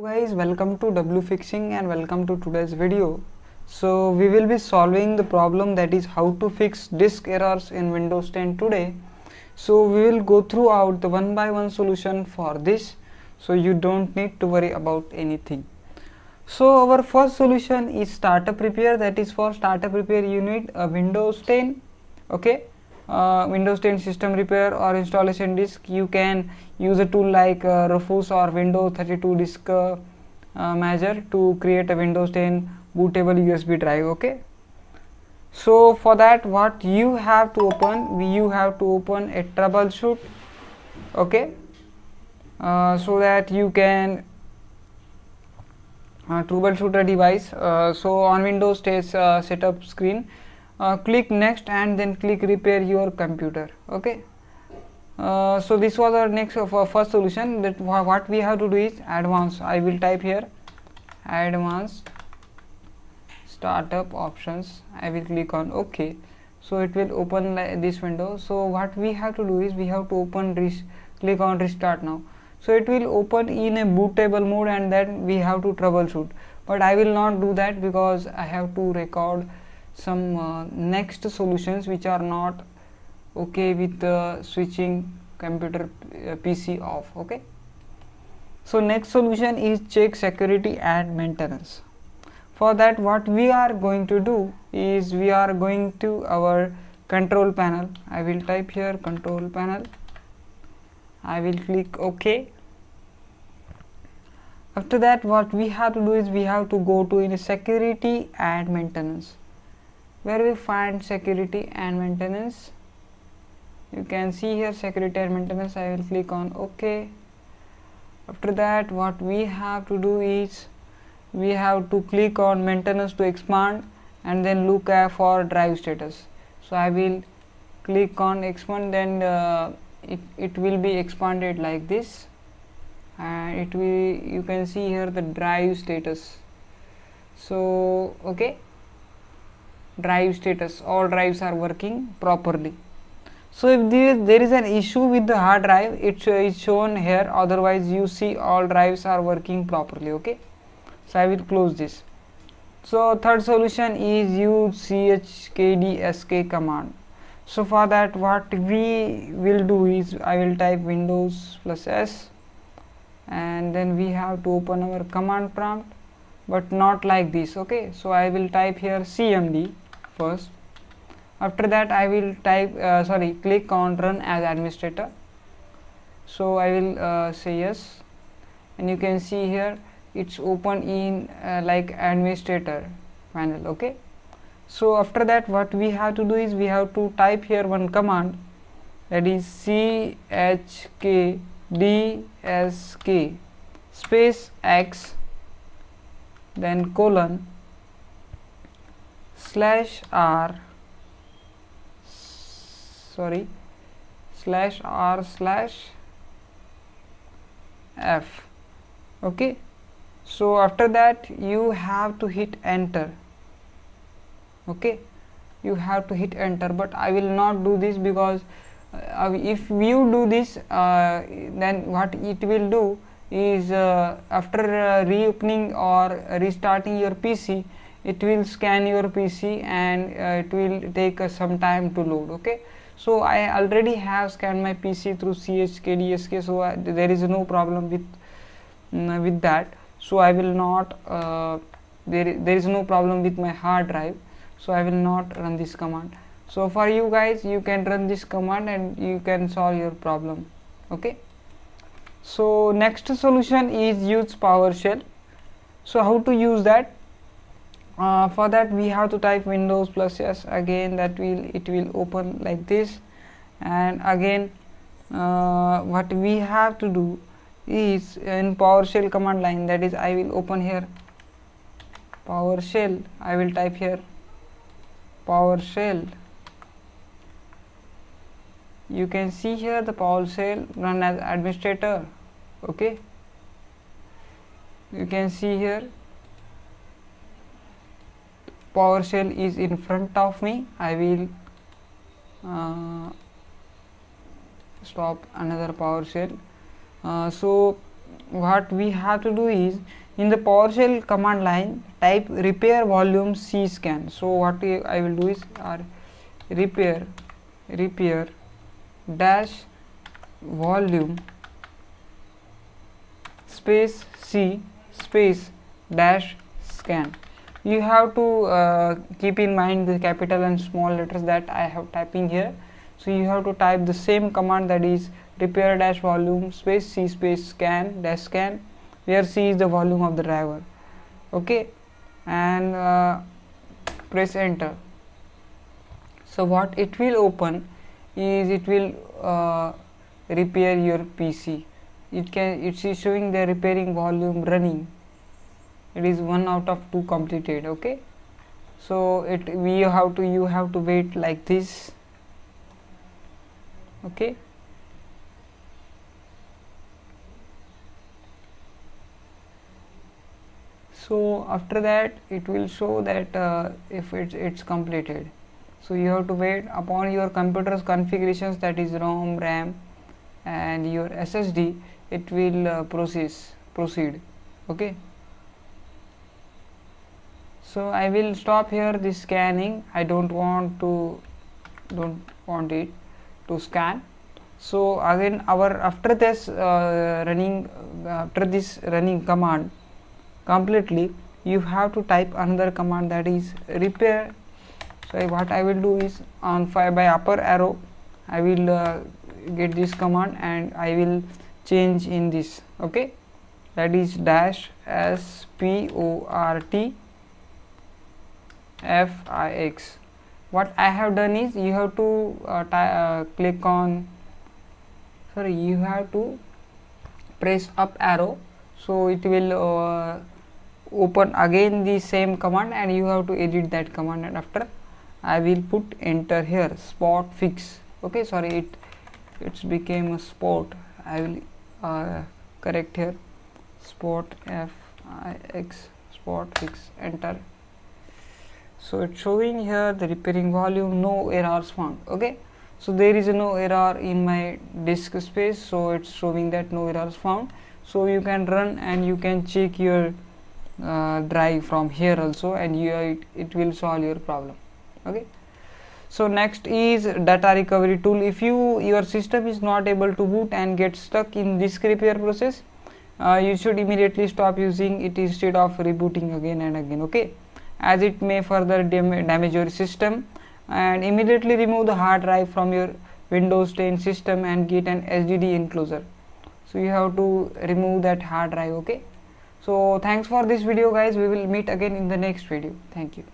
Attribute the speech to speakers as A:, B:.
A: guys, welcome to W Fixing and welcome to today's video. So we will be solving the problem that is how to fix disk errors in Windows 10 today. So we will go throughout the one by one solution for this, so you don't need to worry about anything. So our first solution is startup repair. That is, for startup repair you need a Windows 10, okay, Windows 10 system repair or installation disk. You can use a tool like Rufus or Windows 32 disk manager to create a Windows 10 bootable USB drive. Okay, so for that, what you have to open, you have to open a troubleshoot, okay, so that you can troubleshoot a device. So on Windows setup screen, click next and then click repair your computer. Okay, so this was our next first solution. That what we have to do is advanced. I will type here advanced startup options. I will click on OK. So it will open this window. So what we have to do is we have to open click on restart now. So it will open in a bootable mode and then we have to troubleshoot, but I will not do that because I have to record some next solutions which are not okay with switching computer PC off. Okay, so next solution is check security and maintenance. For that, what we are going to do is we are going to our control panel. I will type here control panel. I will click OK. After that, what we have to do is we have to go to in security and maintenance. Where we find security and maintenance, you can see here security and maintenance. I will click on OK. After that, what we have to do is we have to click on maintenance to expand and then look for drive status. So I will click on expand, then it will be expanded like this, and it will, you can see here the drive status. So okay, drive status, all drives are working properly. So if there is an issue with the hard drive, it is shown here. Otherwise you see all drives are working properly. Okay, so I will close this. So third solution is use chkdsk command. So for that, what we will do is I will type Windows plus S and then we have to open our command prompt, but not like this. Okay, so I will type here cmd first. After that I will type click on run as administrator. So I will say yes, and you can see here it's open in like administrator panel. Okay, so after that, what we have to do is we have to type here one command, that is chkdsk space x then colon /r /f. Okay, so after that you have to hit enter. Okay, you have to hit enter, but I will not do this because if you do this, then what it will do is after reopening or restarting your PC, it will scan your PC and it will take some time to load. Okay, so I already have scanned my PC through chkdsk, so there is no problem with that. So I will not there is no problem with my hard drive, so I will not run this command. So for you guys, you can run this command and you can solve your problem. Okay, so next solution is use PowerShell. So how to use that? For that we have to type Windows plus S again. It will open like this, and again what we have to do is in PowerShell command line, that is I will open here PowerShell. I will type here PowerShell. You can see here the PowerShell run as administrator. Okay, you can see here PowerShell is in front of me. I will stop another PowerShell. So what we have to do is, in the PowerShell command line, type repair volume cscan. So what I will do is repair dash volume space c space dash scan. You have to keep in mind the capital and small letters that I have typing here. So you have to type the same command, that is repair dash volume space c space scan dash scan, where c is the volume of the driver. Okay, and press enter. So what it will open is, it will repair your PC. It is showing the repairing volume running. It is 1 out of 2 completed. Okay, so you have to wait like this. Okay, so after that it will show that if it's completed. So you have to wait upon your computer's configurations, that is ROM, RAM and your SSD. It will proceed. Okay, so I will stop here this scanning. I don't want it to scan. So again, after this running command completely, you have to type another command, that is repair. So what I will do is, by upper arrow I will get this command and I will change in this. Okay, that is dash sport fix. What I have done is, you have to click on, you have to press up arrow, so it will open again the same command, and you have to edit that command, and after I will put enter here, spot fix. Okay, it's became a sport. I will correct here, spot fix, spot fix, enter. So it's showing here the repairing volume, no errors found. Okay, so there is no error in my disk space, so it's showing that no errors found. So you can run and you can check your drive from here also, and it will solve your problem. Okay, so next is data recovery tool. If your system is not able to boot and get stuck in disk repair process, you should immediately stop using it instead of rebooting again and again. Okay, as it may further damage your system, and immediately remove the hard drive from your Windows 10 system and get an SSD enclosure. So you have to remove that hard drive. Okay, so thanks for this video guys. We will meet again in the next video. Thank you.